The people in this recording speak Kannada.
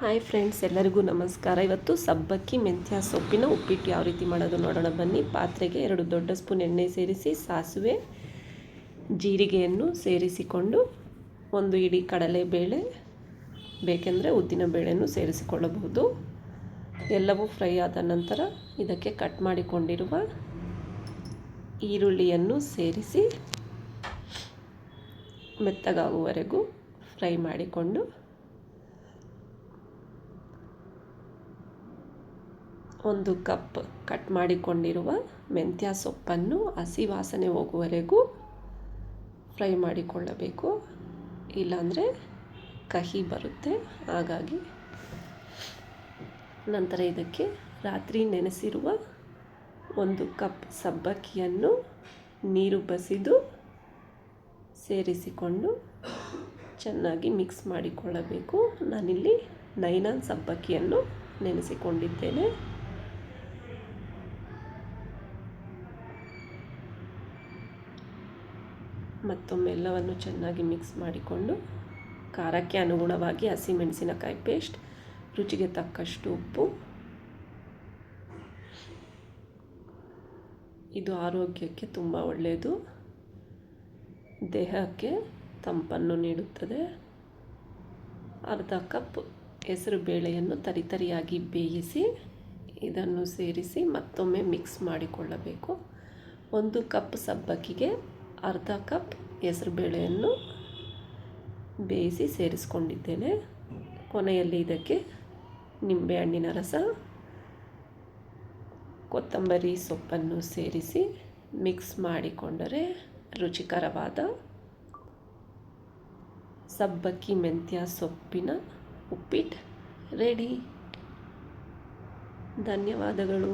ಹಾಯ್ ಫ್ರೆಂಡ್ಸ್, ಎಲ್ಲರಿಗೂ ನಮಸ್ಕಾರ. ಇವತ್ತು ಸಬ್ಬಕ್ಕಿ ಮೆಂತ್ಯ ಸೊಪ್ಪಿನ ಉಪ್ಪಿಟ್ಟು ಯಾವ ರೀತಿ ಮಾಡೋದು ನೋಡೋಣ ಬನ್ನಿ. ಪಾತ್ರೆಗೆ 2 ದೊಡ್ಡ ಸ್ಪೂನ್ ಎಣ್ಣೆ ಸೇರಿಸಿ ಸಾಸಿವೆ ಜೀರಿಗೆಯನ್ನು ಸೇರಿಸಿಕೊಂಡು 1 ಇಡೀ ಕಡಲೆಬೇಳೆ, ಬೇಕೆಂದರೆ ಉದ್ದಿನ ಬೇಳೆಯನ್ನು ಸೇರಿಸಿಕೊಳ್ಳಬಹುದು. ಎಲ್ಲವೂ ಫ್ರೈ ಆದ ನಂತರ ಇದಕ್ಕೆ ಕಟ್ ಮಾಡಿಕೊಂಡಿರುವ ಈರುಳ್ಳಿಯನ್ನು ಸೇರಿಸಿ ಮೆತ್ತಗಾಗುವವರೆಗೂ ಫ್ರೈ ಮಾಡಿಕೊಂಡು 1 ಕಪ್ ಕಟ್ ಮಾಡಿಕೊಂಡಿರುವ ಮೆಂತ್ಯ ಸೊಪ್ಪನ್ನು ಹಸಿ ವಾಸನೆ ಹೋಗುವವರೆಗೂ ಫ್ರೈ ಮಾಡಿಕೊಳ್ಳಬೇಕು. ಇಲ್ಲಾಂದರೆ ಕಹಿ ಬರುತ್ತೆ. ಹಾಗಾಗಿ ನಂತರ ಇದಕ್ಕೆ ರಾತ್ರಿ ನೆನೆಸಿರುವ 1 ಕಪ್ ಸಬ್ಬಕ್ಕಿಯನ್ನು ನೀರು ಬಸಿದು ಸೇರಿಸಿಕೊಂಡು ಚೆನ್ನಾಗಿ ಮಿಕ್ಸ್ ಮಾಡಿಕೊಳ್ಳಬೇಕು. ನಾನಿಲ್ಲಿ ನೈಲಾನ್ ಸಬ್ಬಕ್ಕಿಯನ್ನು ನೆನೆಸಿಕೊಂಡಿದ್ದೇನೆ. ಮತ್ತೊಮ್ಮೆ ಎಲ್ಲವನ್ನು ಚೆನ್ನಾಗಿ ಮಿಕ್ಸ್ ಮಾಡಿಕೊಂಡು ಖಾರಕ್ಕೆ ಅನುಗುಣವಾಗಿ ಹಸಿಮೆಣಸಿನಕಾಯಿ ಪೇಸ್ಟ್, ರುಚಿಗೆ ತಕ್ಕಷ್ಟು ಉಪ್ಪು. ಇದು ಆರೋಗ್ಯಕ್ಕೆ ತುಂಬ ಒಳ್ಳೆಯದು, ದೇಹಕ್ಕೆ ತಂಪನ್ನು ನೀಡುತ್ತದೆ. ಅರ್ಧ ಕಪ್ ಹೆಸರು ಬೇಳೆಯನ್ನು ತರಿತರಿಯಾಗಿ ಬೇಯಿಸಿ ಇದನ್ನು ಸೇರಿಸಿ ಮತ್ತೊಮ್ಮೆ ಮಿಕ್ಸ್ ಮಾಡಿಕೊಳ್ಳಬೇಕು. 1 ಕಪ್ ಸಬ್ಬಕ್ಕಿಗೆ ಅರ್ಧ ಕಪ್ ಹೆಸರು ಬೇಳೆಯನ್ನು ಬೇಯಿಸಿ ಸೇರಿಸ್ಕೊಂಡಿದ್ದೇನೆ. ಕೊನೆಯಲ್ಲಿ ಇದಕ್ಕೆ ನಿಂಬೆಹಣ್ಣಿನ ರಸ, ಕೊತ್ತಂಬರಿ ಸೊಪ್ಪನ್ನು ಸೇರಿಸಿ ಮಿಕ್ಸ್ ಮಾಡಿಕೊಂಡರೆ ರುಚಿಕರವಾದ ಸಬ್ಬಕ್ಕಿ ಮೆಂತ್ಯ ಸೊಪ್ಪಿನ ಉಪ್ಪಿಟ್ಟು ರೆಡಿ. ಧನ್ಯವಾದಗಳು.